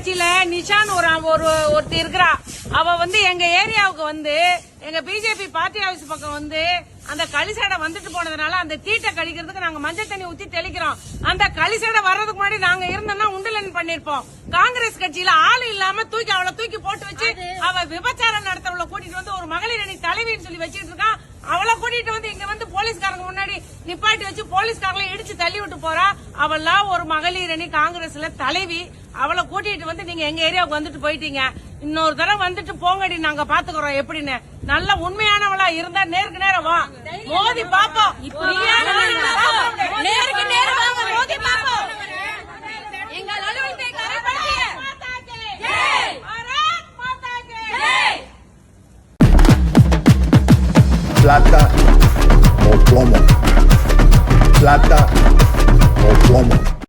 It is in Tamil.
கட்சியில நிஷான் ஒருத்தி இருக்கிறா. அவ எங்க ஏரியாவுக்கு எங்க பிஜேபி பார்ட்டி ஆபீஸ் பக்கம் அந்த களிசடை வந்துட்டு போனதுனால அந்த தீட்டை கழிக்கிறதுக்கு நாங்க மஞ்சள் தண்ணி ஊத்தி தெளிக்கிறோம். அந்த களிசடை வர்றதுக்கு முன்னாடி நாங்க இருந்தோம்னா உண்டலன் பண்ணிருப்போம். காங்கிரஸ் கட்சியில ஆளு இல்லாம அவளை தூக்கி போட்டு வச்சு அவ விபச்சாரம் நடத்துறவளை கூட்டிட்டு ஒரு மகளிர் அணி தலைவின்னு சொல்லி வச்சிட்டு இருக்கான். அவளை கூட்டிட்டு இங்க போலீஸ்காரங்க முன்னாடி நிப்பாட்டி வச்சு போலீஸ்காரங்களை இடிச்சு தள்ளி விட்டு போறா. அவெல்லாம் ஒரு மகளிர் அணி காங்கிரஸ்ல தலைவி. அவளை கூட்டிட்டு நீங்க எங்க ஏரியாவுக்கு வந்துட்டு போயிட்டீங்க. இன்னொரு தடவை வந்துட்டு போங்கடி, நாங்க பாத்துக்கிறோம் எப்படின்னு. நல்ல உண்மையானவளா இருந்தா நேருக்கு நேரம் வா, மோதி பாப்போம். நேருக்கு நேரம் மோதி பாப்போம்.